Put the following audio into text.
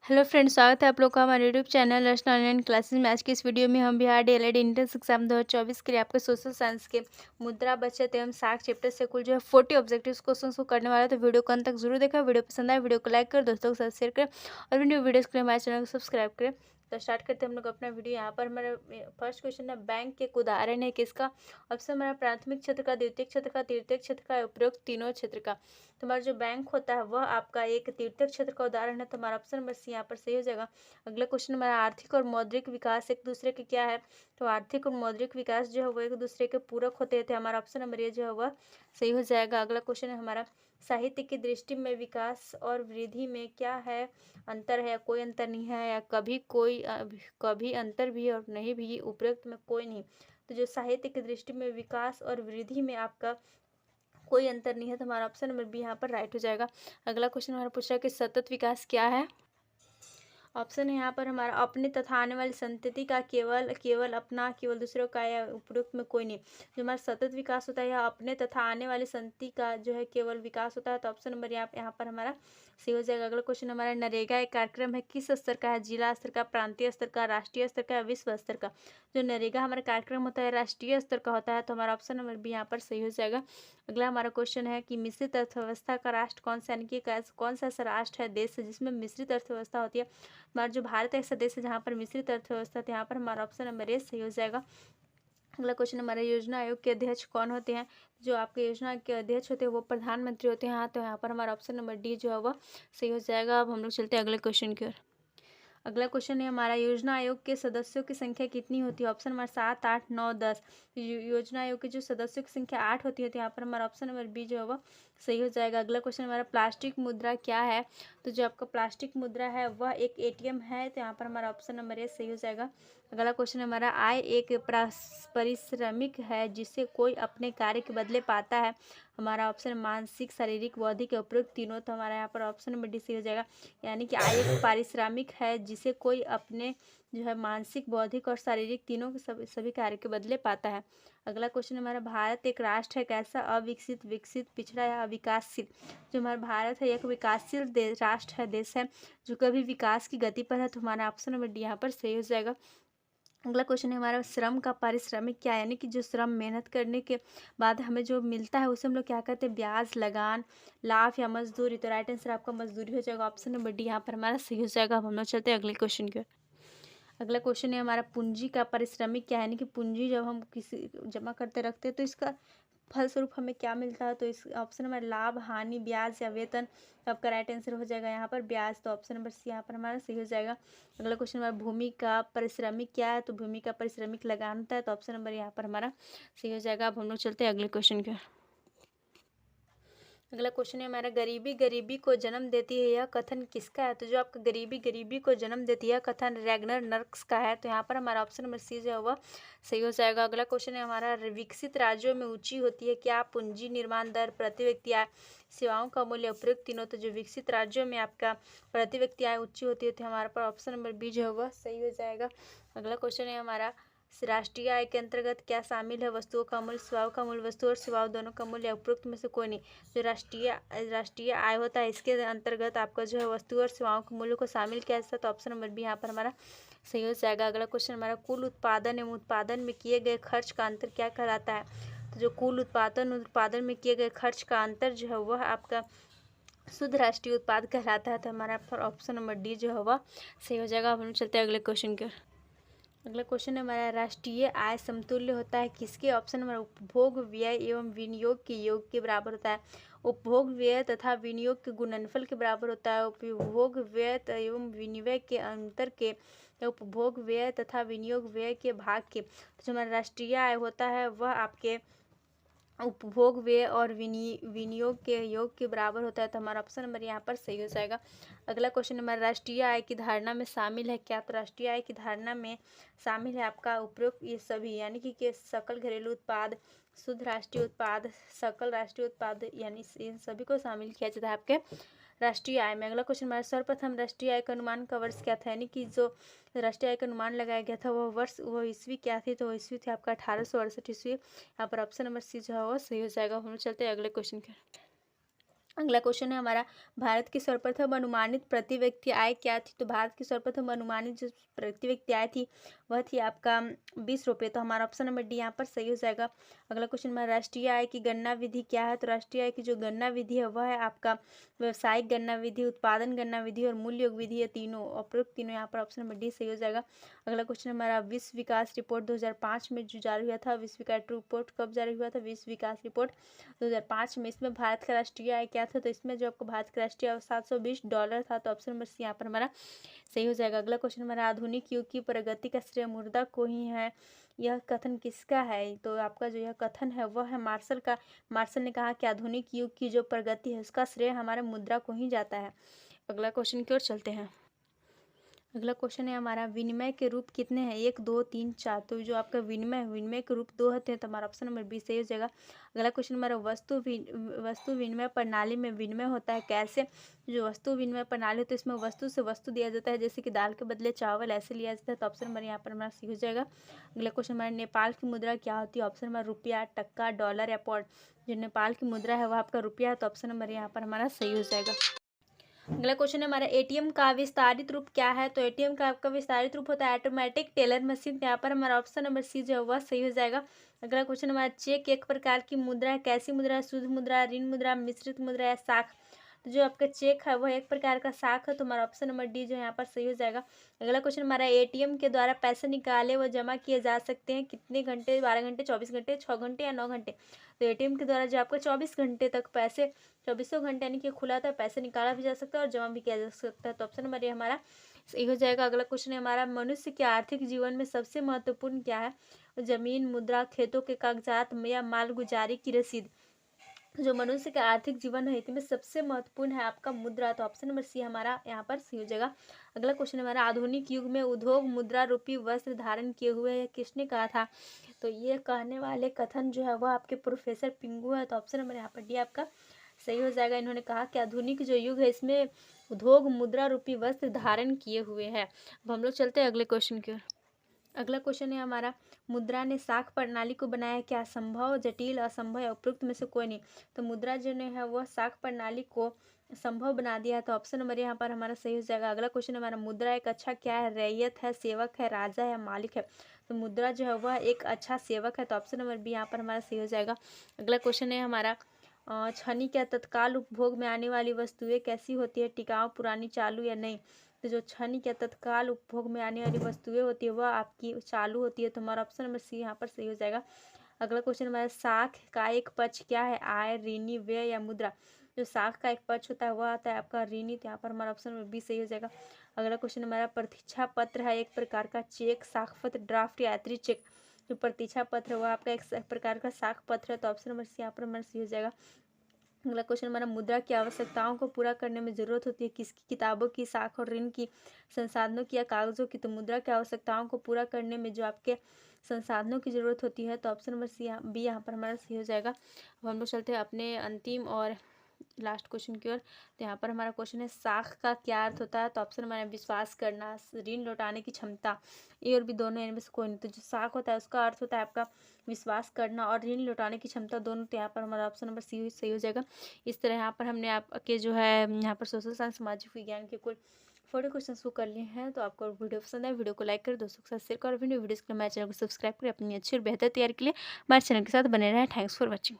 Hello friends, स्वागत है आप लोग का हमारे यूट्यूब चैनल रचना ऑनलाइन क्लासेस में। आज की इस वीडियो में हम बिहार डीएलएड एंट्रेंस एग्जाम 2024 के लिए आपके सोशल साइंस के मुद्रा बचत एवं साख चैप्टर से कुल जो है 40 ऑब्जेक्टिव्स क्वेश्चन को करने वाला है। तो वीडियो को अंत तक जरूर देखा। वीडियो पसंद आए वीडियो को लाइक कर दोस्तों के साथ शेयर करें और वीडियोज़ के लिए हमारे चैनल को सब्सक्राइब करें। तो स्टार्ट करते हैं हम लोग अपना वीडियो। यहाँ पर हमारा फर्स्ट क्वेश्चन है, बैंक के एक उदाहरण है किसका। ऑप्शन हमारा प्राथमिक क्षेत्र का, द्वितीय क्षेत्र का, तृतीय क्षेत्र का, उपरोक्त तीनों क्षेत्र का। तो हमारा जो बैंक होता है वह आपका एक तृतीय क्षेत्र का उदाहरण है। तो हमारा ऑप्शन नंबर सी यहाँ पर सही हो जाएगा। अगला क्वेश्चन हमारा, आर्थिक और मौद्रिक विकास एक दूसरे के क्या है। तो आर्थिक और मौद्रिक विकास जो है वो एक दूसरे के पूरक होते थे। हमारा ऑप्शन नंबर ये जो है वह सही हो जाएगा। अगला क्वेश्चन है हमारा, साहित्य की दृष्टि में विकास और वृद्धि में क्या है, अंतर है या कोई अंतर नहीं है, या कभी अंतर भी और नहीं भी, उपरोक्त में कोई नहीं। तो जो साहित्य की दृष्टि में विकास और वृद्धि में आपका कोई अंतर नहीं है, तो हमारा ऑप्शन नंबर बी यहाँ पर राइट हो जाएगा। अगला क्वेश्चन हमारा पूछ रहा है कि सतत विकास क्या है। ऑप्शन है यहाँ पर हमारा, अपने तथा आने वाली संतति का केवल अपना, केवल दूसरों का, या उपरोक्त में कोई नहीं। जो हमारा सतत विकास होता है यह अपने तथा आने वाली संतति का जो है केवल विकास होता है। तो ऑप्शन नंबर यहाँ पर हमारा सही हो जाएगा। अगला क्वेश्चन हमारा, नरेगा एक कार्यक्रम है किस स्तर का है, जिला स्तर का, प्रांतीय स्तर का, राष्ट्रीय स्तर का, विश्व स्तर का। जो नरेगा हमारा कार्यक्रम होता है राष्ट्रीय स्तर का होता है। तो हमारा ऑप्शन नंबर बी यहाँ पर सही हो जाएगा। अगला हमारा क्वेश्चन है कि मिश्रित अर्थव्यवस्था का राष्ट्र कौन सा, यानी कि कौन सा ऐसा राष्ट्र है, देश है जिसमें मिश्रित अर्थव्यवस्था होती है। हमारा जो भारत ऐसा देश है जहाँ पर मिश्रित अर्थव्यवस्था है। यहाँ पर हमारा ऑप्शन नंबर ए सही हो जाएगा। अगला क्वेश्चन हमारा, योजना आयोग के अध्यक्ष कौन होते हैं। जो आपके योजना के अध्यक्ष होते हैं वो प्रधानमंत्री होते हैं। हाँ, तो यहाँ पर हमारा ऑप्शन नंबर डी जो है वह सही हो जाएगा। अब हम लोग चलते हैं अगले क्वेश्चन की ओर। अगला क्वेश्चन है हमारा, योजना आयोग के सदस्यों की संख्या कितनी होती है। ऑप्शन हमारा 7, 8, 9, 10। योजना आयोग के जो सदस्यों की संख्या 8 होती है। तो यहाँ पर हमारा ऑप्शन नंबर बी जो है वह सही हो जाएगा। अगला क्वेश्चन हमारा, प्लास्टिक मुद्रा क्या है। तो जो आपका प्लास्टिक मुद्रा है वह एक एटीएम है। तो यहाँ पर हमारा ऑप्शन नंबर ए सही हो जाएगा। अगला क्वेश्चन हमारा, आय एक पारिश्रमिक है जिसे कोई अपने कार्य के बदले पाता है। हमारा ऑप्शन मानसिक, शारीरिक, बौद्धिक, उपरोक्त तीनों। तो हमारा यहाँ पर ऑप्शन नंबर डी सही हो जाएगा। यानी कि आय एक पारिश्रमिक है जिसे कोई अपने जो है मानसिक, बौद्धिक और शारीरिक तीनों के सभी कार्य के बदले पाता है। अगला क्वेश्चन हमारा, भारत एक राष्ट्र है कैसा, अविकसित, विकसित, पिछड़ा या विकासशील। जो हमारा भारत है एक विकासशील राष्ट्र है, देश है जो कभी विकास की गति पर है। तो हमारा ऑप्शन नंबर डी यहाँ पर सही हो जाएगा। अगला क्वेश्चन है हमारा, श्रम का पारिश्रमिक क्या है, यानी कि जो श्रम मेहनत करने के बाद हमें जो मिलता है उसे हम लोग क्या कहते हैं, ब्याज, लगान, लाभ या मजदूरी। तो राइट आंसर आपका मजदूरी हो जाएगा। ऑप्शन नंबर डी यहाँ पर हमारा सही हो जाएगा। अब हम लोग चलते हैं अगले क्वेश्चन की ओर। अगला क्वेश्चन है हमारा, पूंजी का पारिश्रमिक क्या है, यानी कि पूंजी जब हम किसी जमा करते रखते हैं तो इसका फलस्वरूप हमें क्या मिलता है। तो इस ऑप्शन नंबर लाभ, हानि, ब्याज या वेतन। तो आपका राइट आंसर हो जाएगा यहाँ पर ब्याज। तो ऑप्शन नंबर सी यहाँ पर हमारा सही हो जाएगा। अगला क्वेश्चन हमारा, भूमि का पारिश्रमिक क्या है। तो भूमि का पारिश्रमिक लगान होता है। तो ऑप्शन नंबर यहाँ पर हमारा सही हो जाएगा। अब हम लोग चलते हैं अगले क्वेश्चन की ओर। अगला क्वेश्चन है हमारा, गरीबी गरीबी को जन्म देती है यह कथन किसका है। तो जो आपका गरीबी गरीबी को जन्म देती है कथन रैगनर नर्क्स का है। तो यहाँ पर हमारा ऑप्शन नंबर सी जो है वह सही हो जाएगा। अगला क्वेश्चन है हमारा, विकसित राज्यों में ऊंची होती है क्या, पूंजी निर्माण दर, प्रति व्यक्ति आय, सेवाओं का मूल्य, उपरोक्त तीनों। तो जो विकसित राज्यों में आपका प्रति व्यक्ति आय ऊंची होती है तो हमारे पास ऑप्शन नंबर बी जो है वह सही हो जाएगा। अगला क्वेश्चन है हमारा, राष्ट्रीय आय के अंतर्गत क्या शामिल है, वस्तुओं का मूल्य, सेवाओं का मूल्य, वस्तु और सेवाओं दोनों का मूल्य, उपरोक्त में से कोई नहीं। जो राष्ट्रीय आय होता है इसके अंतर्गत आपका जो है वस्तु और सेवाओं के मूल्य को शामिल किया जाता है। तो ऑप्शन नंबर बी यहाँ पर हमारा सही हो जाएगा। अगला क्वेश्चन हमारा, कुल उत्पादन एवं उत्पादन में किए गए खर्च का अंतर क्या कहलाता है। तो जो कुल उत्पादन में किए गए खर्च का अंतर जो है वह आपका शुद्ध राष्ट्रीय उत्पाद कहलाता है। तो हमारा ऑप्शन नंबर डी जो है वह सही हो जाएगा। अब हम चलते हैं अगले क्वेश्चन के। अगला क्वेश्चन है हमारा, राष्ट्रीय आय समतुल्य होता है किसके। ऑप्शन नंबर, उपभोग व्यय एवं विनियोग के योग के बराबर होता है। उपभोग व्यय तथा विनियोग के गुणनफल के बराबर होता है। उपभोग व्यय एवं विनिमय के अंतर के, उपभोग व्यय तथा विनियोग व्यय के भाग के। तो जो हमारा राष्ट्रीय आय होता है वह आपके उपभोग व्यय और विनियोग के योग के बराबर होता है। तो हमारा ऑप्शन नंबर यहाँ पर सही हो जाएगा। अगला क्वेश्चन हमारा, राष्ट्रीय आय की धारणा में शामिल है क्या। तो राष्ट्रीय आय की धारणा में शामिल है आपका उपरोक्त ये सभी, यानी कि सकल घरेलू उत्पाद, शुद्ध राष्ट्रीय उत्पाद, सकल राष्ट्रीय उत्पाद, यानी इन सभी को शामिल किया जाता है आपके राष्ट्रीय आय में। अगला क्वेश्चन हमारा, सर्वप्रथम राष्ट्रीय आय का अनुमान का वर्ष क्या था, यानी कि जो राष्ट्रीय आय का अनुमान लगाया गया था वह ईस्वी क्या थी। तो ईस्वी थी आपका 1868 ईस्वी। यहाँ पर ऑप्शन नंबर सी जो है वो सही हो जाएगा। हम चलते हैं अगले क्वेश्चन के। अगला क्वेश्चन है हमारा, भारत की सर्वप्रथम अनुमानित प्रति व्यक्ति आय क्या थी? तो भारत की सर्वप्रथम अनुमानित जो प्रति व्यक्ति आय थी वह थी आपका 20 रुपये। तो हमारा ऑप्शन नंबर डी यहाँ पर सही हो जाएगा। अगला क्वेश्चन हमारा, राष्ट्रीय आय की गणना विधि क्या है? तो राष्ट्रीय आय की जो गणना विधि है वह है आपका व्यवसायिक गणना विधि, उत्पादन गणना विधि और मूल्य योग विधि। ये तीनों उपरोक्त तीनों यहाँ पर ऑप्शन नंबर डी सही हो जाएगा। अगला क्वेश्चन हमारा, विश्व विकास रिपोर्ट 2005 में जो जारी हुआ था, विश्व विकास रिपोर्ट कब जारी हुआ था? विश्व विकास रिपोर्ट 2005 में। इसमें भारत का राष्ट्रीय आय क्या था? तो इसमें जो आपको भारत का राष्ट्रीय आय $720 था। तो ऑप्शन नंबर सी यहाँ पर हमारा सही हो जाएगा। अगला क्वेश्चन हमारा, आधुनिक युग की प्रगति का श्रेय मुद्रा को ही है, यह कथन किसका है? तो आपका जो यह कथन है वह है मार्शल का। मार्शल ने कहा कि आधुनिक युग की जो प्रगति है उसका श्रेय हमारे मुद्रा को ही जाता है। अगला क्वेश्चन की ओर चलते हैं। अगला क्वेश्चन है हमारा, विनिमय के रूप कितने हैं? 1, 2, 3, 4। तो जो आपका विनिमय के रूप 2 होते हैं। तो हमारा ऑप्शन नंबर बी सही हो जाएगा। अगला क्वेश्चन हमारा, वस्तु विनिमय प्रणाली में विनिमय होता है कैसे? जो वस्तु विनिमय प्रणाली होती है इसमें वस्तु से वस्तु दिया जाता है, जैसे कि दाल के बदले चावल ऐसे लिया जाता है। तो ऑप्शन नंबर यहाँ पर हमारा सही हो जाएगा। अगला क्वेश्चन हमारा, नेपाल की मुद्रा क्या होती है? ऑप्शन नंबर रुपया, टक्का, डॉलर या पौंड। जो नेपाल की मुद्रा है वह आपका रुपया है। तो ऑप्शन नंबर यहाँ पर हमारा सही हो जाएगा। अगला क्वेश्चन है हमारा, एटीएम का विस्तारित रूप क्या है? तो एटीएम का आपका विस्तारित रूप होता है ऑटोमेटिक टेलर मशीन। तो यहाँ पर हमारा ऑप्शन नंबर सी जो है वह सही हो जाएगा। अगला क्वेश्चन हमारा, चेक एक प्रकार की मुद्रा है, कैसी मुद्रा है? शुद्ध मुद्रा, ऋण मुद्रा, मिश्रित मुद्रा या साख? तो जो आपका चेक है वह एक प्रकार का साख है। तो हमारा ऑप्शन नंबर डी जो है यहाँ पर सही हो जाएगा। अगला क्वेश्चन हमारा, एटीएम के द्वारा पैसे निकाले व जमा किए जा सकते हैं कितने घंटे? 12 घंटे, 24 घंटे, 6 घंटे या 9 घंटे? तो एटीएम के द्वारा जो आपका 24 घंटे तक पैसे, 24 घंटे यानी कि खुला था, पैसे निकाला भी जा सकता है और जमा भी किया जा सकता है। तो ऑप्शन नंबर ये हमारा सही हो जाएगा। अगला क्वेश्चन है हमारा, मनुष्य के आर्थिक जीवन में सबसे महत्वपूर्ण क्या है? जमीन, मुद्रा, खेतों के कागजात या मालगुजारी की रसीद? जो मनुष्य का आर्थिक जीवन है इसमें सबसे महत्वपूर्ण है आपका मुद्रा। तो ऑप्शन नंबर सी हमारा यहाँ पर सही हो जाएगा। अगला क्वेश्चन हमारा, आधुनिक युग में उद्योग मुद्रा रूपी वस्त्र धारण किए हुए है, किसने कहा था? तो ये कहने वाले कथन जो है वह आपके प्रोफेसर पिंगू है। तो ऑप्शन नंबर यहाँ पर डी आपका सही हो जाएगा। इन्होंने कहा कि आधुनिक जो युग है इसमें उद्योग मुद्रा रूपी वस्त्र धारण किए हुए है। अब हम लोग चलते हैं अगले क्वेश्चन की ओर। अगला क्वेश्चन है हमारा, मुद्रा ने साख प्रणाली को बनाया क्या? संभव, जटिल, असंभव या उपयुक्त में से कोई नहीं? तो मुद्रा जो है वह साख प्रणाली को संभव बना दिया है। तो ऑप्शन नंबर यहाँ पर हमारा सही हो जाएगा। अगला क्वेश्चन हमारा, मुद्रा एक अच्छा क्या है? रैयत है, सेवक है, राजा है, मालिक है? तो मुद्रा जो है वह एक अच्छा सेवक है। तो ऑप्शन नंबर बी यहाँ पर हमारा सही हो जाएगा। अगला क्वेश्चन है हमारा, क्षणिक या तत्काल उपभोग में आने वाली वस्तुएं कैसी होती है? टिकाऊ, पुरानी, चालू या नहीं? तो जो क्षणिक या तत्काल उपभोग में आने वाली वस्तुएं होती है वह आपकी चालू होती है। तो हमारा ऑप्शन नंबर सी यहाँ पर सही हो जाएगा। अगला क्वेश्चन हमारा, साख का एक पक्ष क्या है? आय, ऋणी, व्यय या मुद्रा? जो साख का एक पक्ष होता है वह आता है आपका ऋणी। तो यहाँ पर हमारा ऑप्शन नंबर बी सही हो जाएगा। अगला क्वेश्चन हमारा, प्रतीक्षा पत्र है एक प्रकार का चेक, साख पत्र, ड्राफ्ट या यात्री चेक? जो प्रतीक्षा पत्र है वह आपका एक प्रकार का साख पत्र है। तो ऑप्शन नंबर सी यहाँ पर हमारा सही हो जाएगा। अगला क्वेश्चन हमारा, मुद्रा की आवश्यकताओं को पूरा करने में जरूरत होती है किसकी? किताबों की, साख और ऋण की, संसाधनों की या कागजों की? तो मुद्रा की आवश्यकताओं को पूरा करने में जो आपके संसाधनों की जरूरत होती है। तो ऑप्शन नंबर सी बी यहाँ पर हमारा सही हो जाएगा। अब हम लोग चलते हैं अपने अंतिम और लास्ट क्वेश्चन की ओर। तो यहाँ पर हमारा क्वेश्चन है, साख का क्या अर्थ होता है? तो ऑप्शन हमारा, विश्वास करना, ऋण लौटाने की क्षमता। ए और बी दोनों इनमें से कोई नहीं। तो जो साख होता है उसका अर्थ होता है आपका विश्वास करना और ऋण लौटाने की क्षमता दोनों। तो यहाँ पर हमारा ऑप्शन नंबर सी सही हो जाएगा। इस तरह यहाँ पर हमने आपके जो है यहाँ पर सोशल साइंस, सामाजिक विज्ञान के कुल 40 क्वेश्चन को कर लिए हैं। तो आपको वीडियो पसंद है, वीडियो को लाइक कर दोस्तों के साथ शेयर करो। वीडियोज़ के लिए हमारे चैनल को सब्सक्राइब करें। अपनी अच्छी और बेहतर तैयारी के लिए हमारे चैनल के साथ बने रहें। Thanks for watching.